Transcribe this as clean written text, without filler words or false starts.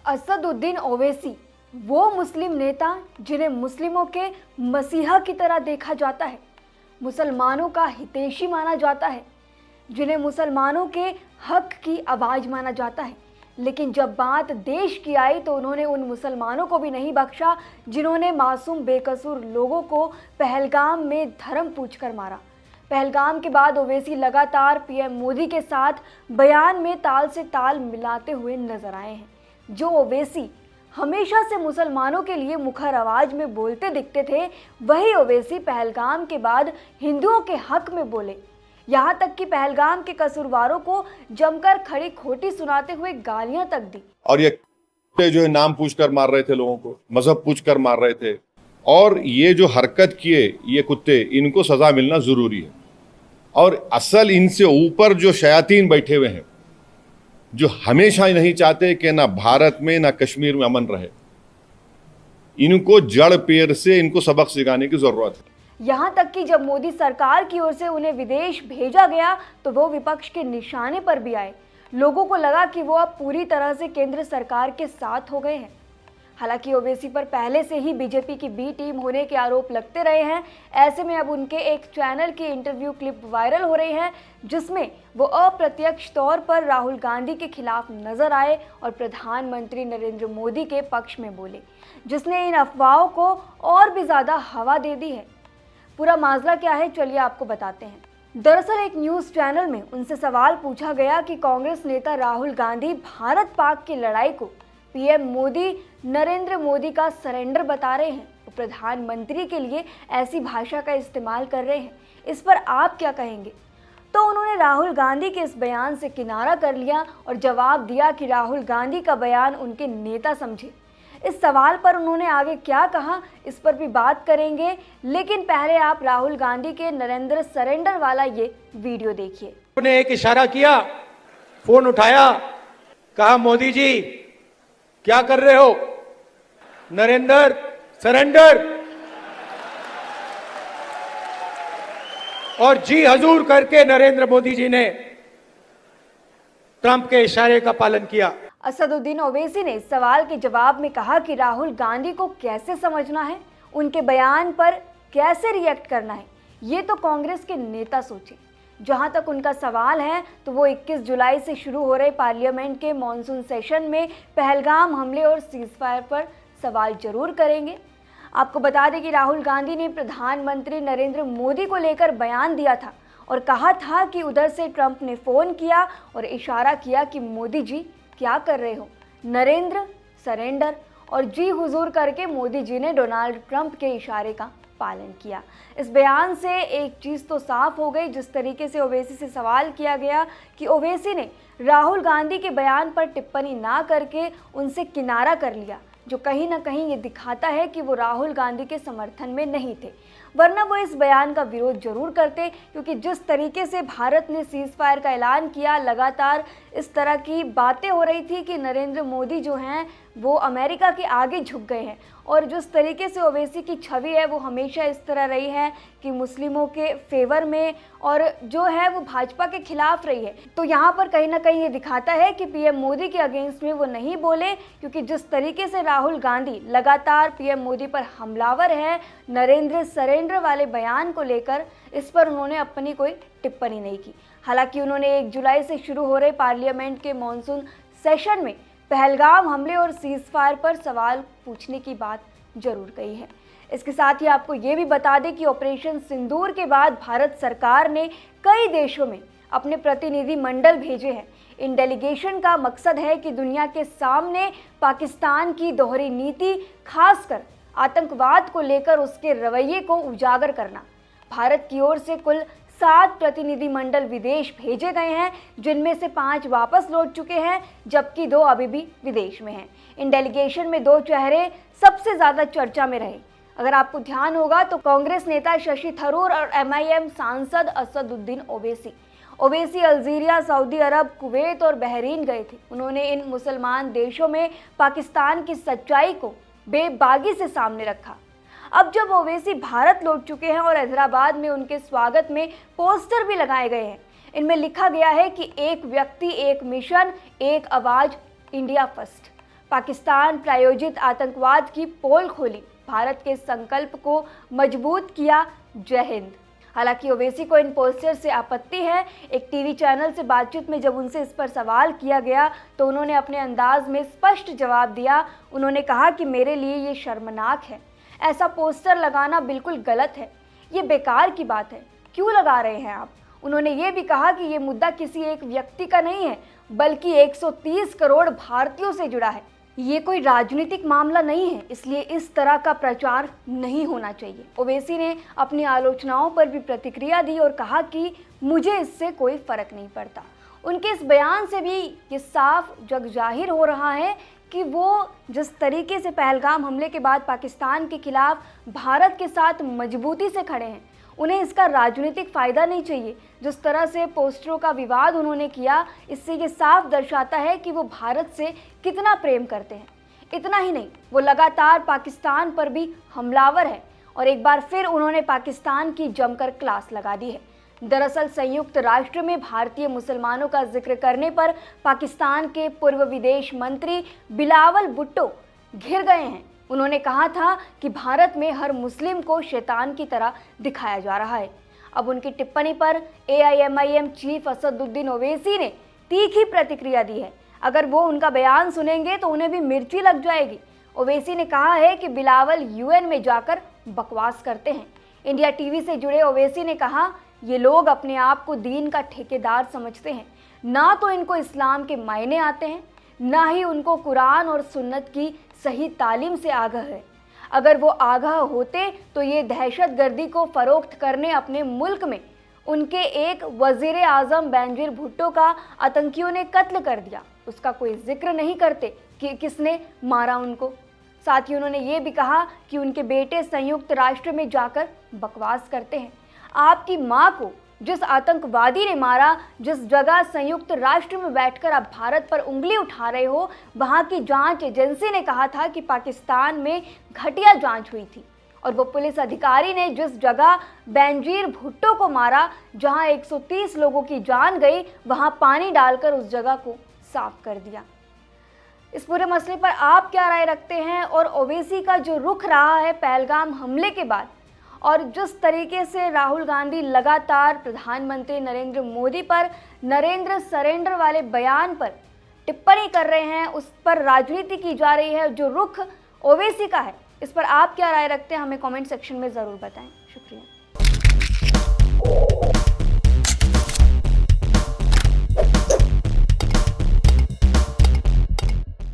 असदुद्दीन ओवैसी वो मुस्लिम नेता जिन्हें मुस्लिमों के मसीहा की तरह देखा जाता है, मुसलमानों का हितैषी माना जाता है, जिन्हें मुसलमानों के हक की आवाज़ माना जाता है। लेकिन जब बात देश की आई तो उन्होंने उन मुसलमानों को भी नहीं बख्शा जिन्होंने मासूम बेकसूर लोगों को पहलगाम में धर्म पूछकर मारा। पहलगाम के बाद ओवैसी लगातार पीएम मोदी के साथ बयान में ताल से ताल मिलाते हुए नजर आए हैं। जो ओवैसी हमेशा से मुसलमानों के लिए मुखर आवाज में बोलते दिखते थे, वही ओवैसी पहलगाम के बाद हिंदुओं के हक में बोले। यहाँ तक कि पहलगाम के कसूरवारों को जमकर खड़ी खोटी सुनाते हुए गालियां तक दी। और ये जो है नाम पूछकर मार रहे थे लोगों को, मजहब पूछकर मार रहे थे, और ये जो हरकत किए ये कुत्ते, इनको सजा मिलना जरूरी है। और असल इनसे ऊपर जो शयातीन बैठे हुए हैं, जो हमेशा ही नहीं चाहते कि ना भारत में ना कश्मीर में अमन रहे, इनको जड़ पेड़ से इनको सबक सिखाने की जरूरत है। यहाँ तक कि जब मोदी सरकार की ओर से उन्हें विदेश भेजा गया तो वो विपक्ष के निशाने पर भी आए। लोगों को लगा कि वो अब पूरी तरह से केंद्र सरकार के साथ हो गए हैं। हालांकि ओवैसी पर पहले से ही बीजेपी की बी टीम होने के आरोप लगते रहे हैं। ऐसे में अब उनके एक चैनल की इंटरव्यू क्लिप वायरल हो रही है, जिसमें वो अप्रत्यक्ष तौर पर राहुल गांधी के खिलाफ नजर आए और प्रधानमंत्री नरेंद्र मोदी के पक्ष में बोले, जिसने इन अफवाहों को और भी ज्यादा हवा दे दी है। पूरा मामला क्या है, चलिए आपको बताते हैं। दरअसल एक न्यूज चैनल में उनसे सवाल पूछा गया कि कांग्रेस नेता राहुल गांधी भारत पाक की लड़ाई को पीएम मोदी नरेंद्र मोदी का सरेंडर बता रहे हैं, तो प्रधानमंत्री के लिए ऐसी भाषा का इस्तेमाल कर रहे हैं, इस पर आप क्या कहेंगे? तो उन्होंने राहुल गांधी के इस बयान से किनारा कर लिया और जवाब दिया कि राहुल गांधी का बयान उनके नेता समझे। इस सवाल पर उन्होंने आगे क्या कहा, इस पर भी बात करेंगे, लेकिन पहले आप राहुल गांधी के नरेंद्र सरेंडर वाला ये वीडियो देखिए। उन्होंने एक इशारा किया, फोन उठाया, कहा मोदी जी क्या कर रहे हो, नरेंद्र सरेंडर, और जी हजूर करके नरेंद्र मोदी जी ने ट्रंप के इशारे का पालन किया। असदुद्दीन ओवैसी ने इस सवाल के जवाब में कहा कि राहुल गांधी को कैसे समझना है, उनके बयान पर कैसे रिएक्ट करना है, ये तो कांग्रेस के नेता सोचे। जहां तक उनका सवाल है तो वो 21 जुलाई से शुरू हो रहे पार्लियामेंट के मॉनसून सेशन में पहलगाम हमले और सीजफायर पर सवाल जरूर करेंगे। आपको बता दें कि राहुल गांधी ने प्रधानमंत्री नरेंद्र मोदी को लेकर बयान दिया था और कहा था कि उधर से ट्रंप ने फ़ोन किया और इशारा किया कि मोदी जी क्या कर रहे हो, नरेंद्र सरेंडर, और जी हुजूर करके मोदी जी ने डोनाल्ड ट्रंप के इशारे का पालन किया। इस बयान से एक चीज़ तो साफ हो गई, जिस तरीके से ओवैसी से सवाल किया गया कि ओवैसी ने राहुल गांधी के बयान पर टिप्पणी ना करके उनसे किनारा कर लिया, जो कहीं ना कहीं ये दिखाता है कि वो राहुल गांधी के समर्थन में नहीं थे, वरना वो इस बयान का विरोध जरूर करते। क्योंकि जिस तरीके से भारत ने सीज फायर का ऐलान किया, लगातार इस तरह की बातें हो रही थी कि नरेंद्र मोदी जो हैं वो अमेरिका के आगे झुक गए हैं, और जिस तरीके से ओवैसी की छवि है वो हमेशा इस तरह रही है कि मुस्लिमों के फेवर में, और जो है वो भाजपा के खिलाफ रही है। तो यहाँ पर कहीं ना कहीं ये दिखाता है कि पीएम मोदी के अगेंस्ट में वो नहीं बोले, क्योंकि जिस तरीके से राहुल गांधी लगातार पीएम मोदी पर हमलावर है नरेंद्र सरेंडर वाले बयान को लेकर, इस पर उन्होंने अपनी कोई टिप्पणी नहीं की। हालांकि उन्होंने 1 जुलाई से शुरू हो रहे पार्लियामेंट के मॉनसून सेशन में पहलगाम हमले और सीज फायर पर सवाल पूछने की बात जरूर कही है। इसके साथ ही आपको ये भी बता दें कि ऑपरेशन सिंदूर के बाद भारत सरकार ने कई देशों में अपने प्रतिनिधि मंडल भेजे हैं। इन डेलीगेशन का मकसद है कि दुनिया के सामने पाकिस्तान की दोहरी नीति, खासकर आतंकवाद को लेकर उसके रवैये को उजागर करना। भारत की ओर से कुल 7 प्रतिनिधि मंडल विदेश भेजे गए हैं, जिनमें से 5 वापस लौट चुके हैं, जबकि 2 अभी भी विदेश में हैं। इन डेलीगेशन में 2 चेहरे सबसे ज्यादा चर्चा में रहे। अगर आपको ध्यान होगा तो कांग्रेस नेता शशि थरूर और एमआईएम सांसद असदुद्दीन ओवैसी अल्जीरिया, सऊदी अरब, कुवैत और बहरीन गए थे। उन्होंने इन मुसलमान देशों में पाकिस्तान की सच्चाई को बेबागी से सामने रखा। अब जब ओवैसी भारत लौट चुके हैं और हैदराबाद में उनके स्वागत में पोस्टर भी लगाए गए हैं, इनमें लिखा गया है कि एक व्यक्ति, एक मिशन, एक आवाज, इंडिया फर्स्ट। पाकिस्तान प्रायोजित आतंकवाद की पोल खोली, भारत के संकल्प को मजबूत किया, जय हिंद। हालांकि ओवैसी को इन पोस्टर से आपत्ति है। एक टीवी चैनल से बातचीत में जब उनसे इस पर सवाल किया गया तो उन्होंने अपने अंदाज में स्पष्ट जवाब दिया। उन्होंने कहा कि मेरे लिए ये शर्मनाक है, ऐसा पोस्टर लगाना बिल्कुल गलत है, ये बेकार की बात है, क्यों लगा रहे हैं आप। उन्होंने ये भी कहा कि ये मुद्दा किसी एक व्यक्ति का नहीं है, बल्कि 130 करोड़ भारतीयों से जुड़ा है। ये कोई राजनीतिक मामला नहीं है, इसलिए इस तरह का प्रचार नहीं होना चाहिए। ओवैसी ने अपनी आलोचनाओं पर भी प्रतिक्रिया दी और कहा कि मुझे इससे कोई फर्क नहीं पड़ता। उनके इस बयान से भी ये साफ जग जाहिर हो रहा है कि वो जिस तरीके से पहलगाम हमले के बाद पाकिस्तान के खिलाफ भारत के साथ मजबूती से खड़े हैं, उन्हें इसका राजनीतिक फ़ायदा नहीं चाहिए। जिस तरह से पोस्टरों का विवाद उन्होंने किया, इससे ये साफ दर्शाता है कि वो भारत से कितना प्रेम करते हैं। इतना ही नहीं, वो लगातार पाकिस्तान पर भी हमलावर है और एक बार फिर उन्होंने पाकिस्तान की जमकर क्लास लगा दी है। दरअसल संयुक्त राष्ट्र में भारतीय मुसलमानों का जिक्र करने पर पाकिस्तान के पूर्व विदेश मंत्री बिलावल भुट्टो घिर गए हैं। उन्होंने कहा था कि भारत में हर मुस्लिम को शैतान की तरह दिखाया जा रहा है। अब उनकी टिप्पणी पर AIMIM चीफ असदुद्दीन ओवैसी ने तीखी प्रतिक्रिया दी है। अगर वो उनका बयान सुनेंगे तो उन्हें भी मिर्ची लग जाएगी। ओवैसी ने कहा है कि बिलावल UN में जाकर बकवास करते हैं। इंडिया टीवी से जुड़े ओवैसी ने कहा, ये लोग अपने आप को दीन का ठेकेदार समझते हैं, ना तो इनको इस्लाम के मायने आते हैं, ना ही उनको कुरान और सुन्नत की सही तालीम से आगाह है। अगर वो आगाह होते तो ये दहशतगर्दी को फरोख्त करने अपने मुल्क में उनके एक वजीर आज़म बेनजीर भुट्टो का आतंकियों ने कत्ल कर दिया, उसका कोई जिक्र नहीं करते कि किसने मारा उनको। साथ ही उन्होंने ये भी कहा कि उनके बेटे संयुक्त राष्ट्र में जाकर बकवास करते हैं। आपकी माँ को जिस आतंकवादी ने मारा, जिस जगह संयुक्त राष्ट्र में बैठकर आप भारत पर उंगली उठा रहे हो, वहाँ की जांच एजेंसी ने कहा था कि पाकिस्तान में घटिया जांच हुई थी और वो पुलिस अधिकारी ने जिस जगह बेनजीर भुट्टो को मारा, जहाँ 130 लोगों की जान गई, वहाँ पानी डालकर उस जगह को साफ कर दिया। इस पूरे मसले पर आप क्या राय रखते हैं? और ओवैसी का जो रुख रहा है पहलगाम हमले के बाद और जिस तरीके से राहुल गांधी लगातार प्रधानमंत्री नरेंद्र मोदी पर नरेंद्र सरेंडर वाले बयान पर टिप्पणी कर रहे हैं, उस पर राजनीति की जा रही है, जो रुख ओवैसी का है, इस पर आप क्या राय रखते हैं? हमें कमेंट सेक्शन में ज़रूर बताएं। शुक्रिया।